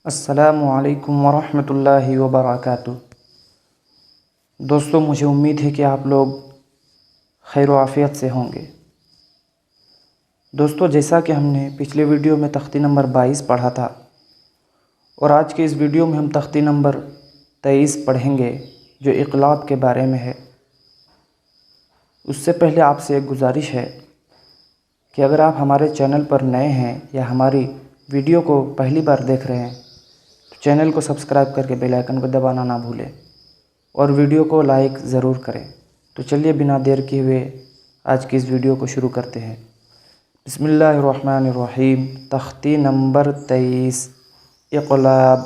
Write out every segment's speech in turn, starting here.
السلام علیکم ورحمۃ اللہ وبرکاتہ۔ دوستو، مجھے امید ہے کہ آپ لوگ خیر و عافیت سے ہوں گے۔ دوستو، جیسا کہ ہم نے پچھلے ویڈیو میں تختی نمبر 22 پڑھا تھا اور آج کے اس ویڈیو میں ہم تختی نمبر 23 پڑھیں گے جو اقلاب کے بارے میں ہے۔ اس سے پہلے آپ سے ایک گزارش ہے کہ اگر آپ ہمارے چینل پر نئے ہیں یا ہماری ویڈیو کو پہلی بار دیکھ رہے ہیں تو چینل کو سبسکرائب کر کے بیل آئیکن کو دبانا نہ بھولیں اور ویڈیو کو لائک ضرور کریں۔ تو چلیے بنا دیر کیے ہوئے آج کی اس ویڈیو کو شروع کرتے ہیں۔ بسم اللہ الرحمن الرحیم۔ تختی نمبر 23 اقلاب۔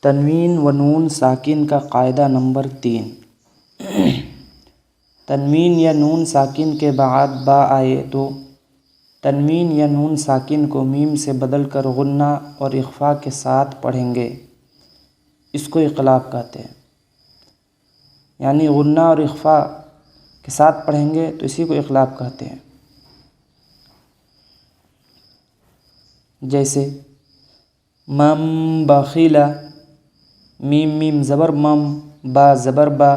تنوین و نون ساکن کا قاعدہ نمبر 3۔ تنوین یا نون ساکن کے بعد با آئے تو تنوین یا نون ساکن کو میم سے بدل کر غنہ اور اخفاء کے ساتھ پڑھیں گے، اس کو اقلاب کہتے ہیں۔ یعنی غنہ اور اخفاء کے ساتھ پڑھیں گے تو اسی کو اقلاب کہتے ہیں۔ جیسے مم بخیلا، میم میم زبر مم، با زبر با،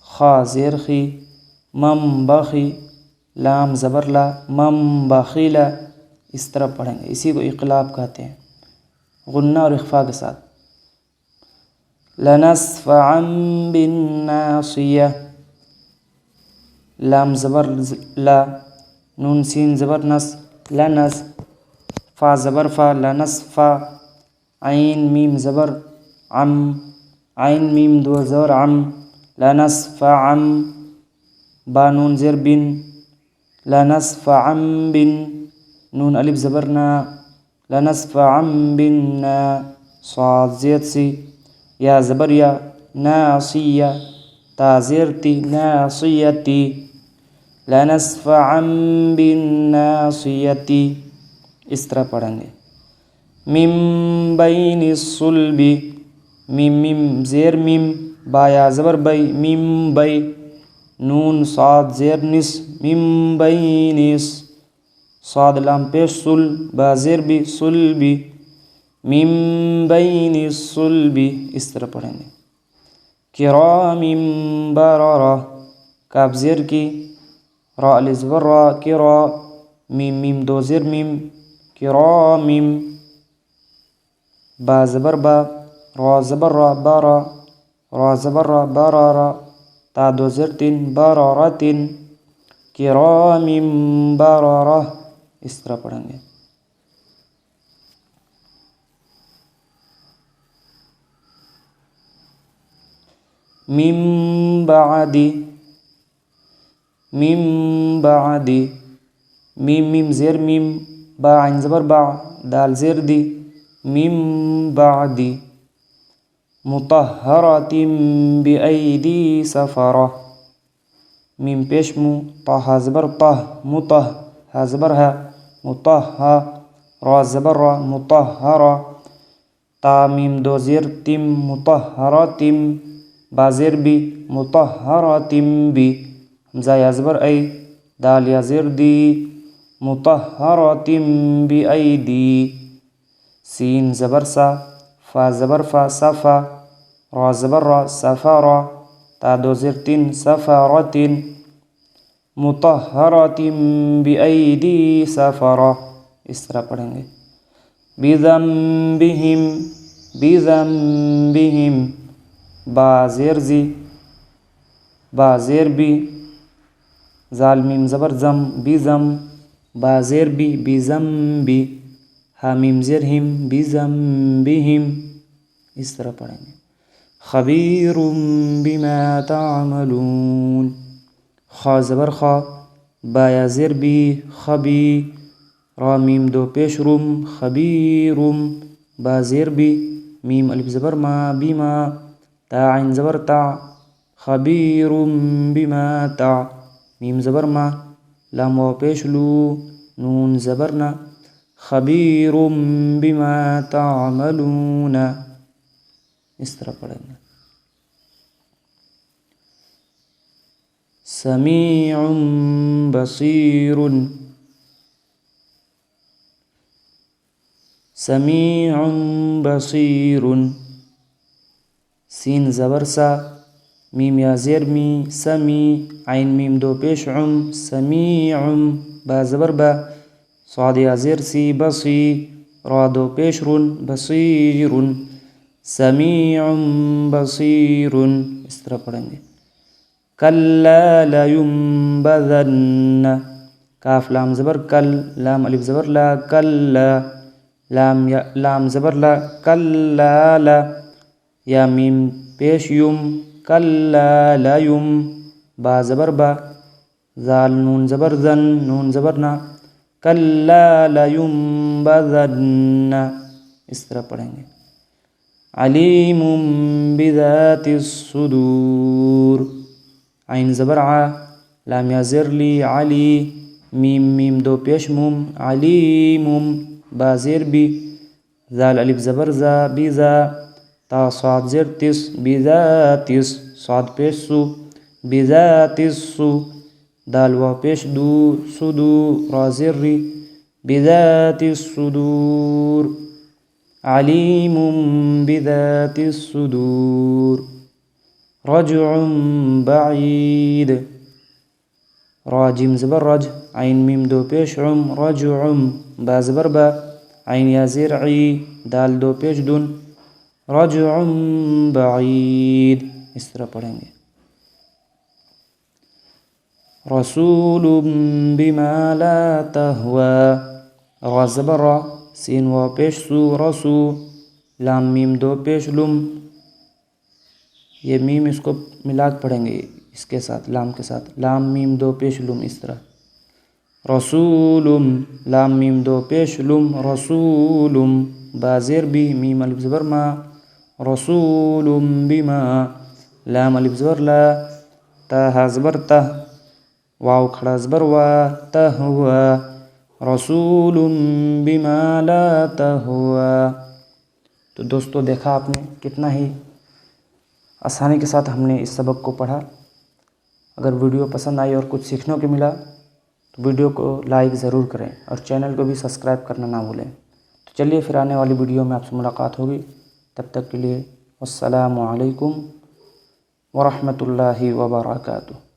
خا زیر خی، مم بخی، لام زبر لا، مم بخیلا، اس طرح پڑھیں گے، اسی کو اقلاب کہتے ہیں، غنہ اور اخفاء کے ساتھ۔ لنصفعا بالناصیہ، لام زبر لا، نون سین زبر نس، لنس، فا زبر فا، لنصفا، عین میم زبر عم، عین میم دو زبر عم، لنصفعا، با نون زیر بن، لنصفعا بن، نون الف زبر نا، لنصفعا بالنا، صاد زیر سی، یا زبر یا، ناصیہ، تا زیر تی، ناصیتی، لنصفعا بالناصیتی، اس طرح پڑھیں گے۔ من بین الصلب، میم میم زیر میم، با یا زبر بی، میم بی، نون صاد زیر نس، من بینس، صاد لام پیش سل، با زیر بی، سلبی، من بین الصلب، اس طرح پڑھیں گے۔ کرام بررہ، کاف زیر کی، را الف زبر را، کرا، میم میم دو زیر میم، کرام، با زبر با، را زبر را، بارا، را زبر را، برارا، تا دو زیر تین، برارتن، کرام بررہ، اس طرح پڑھیں گے۔ من بعد، من بعد، میم میم زیر میم، با عین زبر با، دال زیر دی، من بعد، مطہرۃ بأیدی سفرہ، میم پیش مو، طہ زبر طہ، مطہ، ہا زبر ہے، مطہا، را زبر را، مطہرہ، تا میم دو زیر تم، مطہرتم، با زیر بی، مطہرتم بی، حمزہ یا زبر ای، دال یا زیر دی، مطہرتم بأیدی، سین زبر سا، فا زبر فا، صفا، را زبر را، سفارا، تا دو زیر تین، سفارتن، مطہرۃ بأیدی سفرہ، اس طرح پڑھیں گے۔ بذنبہم، بذنبہم، با زیر زی، با زیر بی، زال میم زبر زم، بزم، با زیر بی، بزنبی، ہا میم زیر ہم، بذنبہم، اس طرح پڑھیں گے۔ خبیر بما تعملون، خا زبر خا، با یا زیر بی، خبی، را میم دو پیش رم، خبیرم، با زیر بی، میم الف زبر ما، بما، تا عین زبر تا، خبیرم بما تا، میم زبر ما، لام واو پیش لو، نون زبر نا، خبیرم بما تعملون، اس طرح پڑھیں گے۔ سمیع بصیر، سمیع بصیر. سین زبر سا، میم یا زیر می، سمی، عین میم دو پیش عم، سمیع. با زبر با، صاد یا زیر سی، بصی، را دو پیش رن، بصیر. سمیع بصیر. اس طرح پڑھیں گے. کلا لینبذن. کاف لام زبر کل، لام الف زبر لا، کلا. لام زبر لا، کلا لا. یا میم پیش یم، کلا لیم. با زبر با، زال نون زبر زن، نون زبر نا، کلا لینبذن. اس طرح پڑھیں گے. علیم بذات الصدور. عین زبر ع، لام یا زر لی، علی، میم دو پیش مم، علیم. با زیر بی، زال الف زبر زا، بیزا، تا صاد زیر تس، بذاتس، صاد پیش سو، بذاتسو، دال وا پیش دو، سدو، را زیر ری، بذات الصدور. علیم بذات الصدور. رجع بعید. را جیم زبر رج، عین میم دو پیش عم، رجع. با زبر با، عین یا زیر عی، دال دو پیش دن، رجع بعید. اس طرح پڑھیں گے. رسول بما لا تهوى. را زبر را، سین وا پیش سو، رسو، لام میم دو پیش لم. یہ میم اس کو ملا کے پڑھیں گے اس کے ساتھ، لام کے ساتھ، لام میم دو پیش لم. اس طرح رسول، لام میم دو پیش لم، رسول. با زیر بی، میم الف زبر ما، رسول بما، لام الف زبر لا، تا ہا زبر تہ، واو کھڑا زبر وا، تہوا، رسول بما لا تہوا. تو دوستو دیکھا آپ نے کتنا ہی آسانی کے ساتھ ہم نے اس سبق کو پڑھا. اگر ویڈیو پسند آئی اور کچھ سیکھنے کو ملا تو ویڈیو کو لائک ضرور کریں اور چینل کو بھی سبسکرائب کرنا نہ بھولیں. تو چلیے پھر آنے والی ویڈیو میں آپ سے ملاقات ہوگی. تب تک کے لیے السلام علیکم ورحمۃ اللہ وبرکاتہ.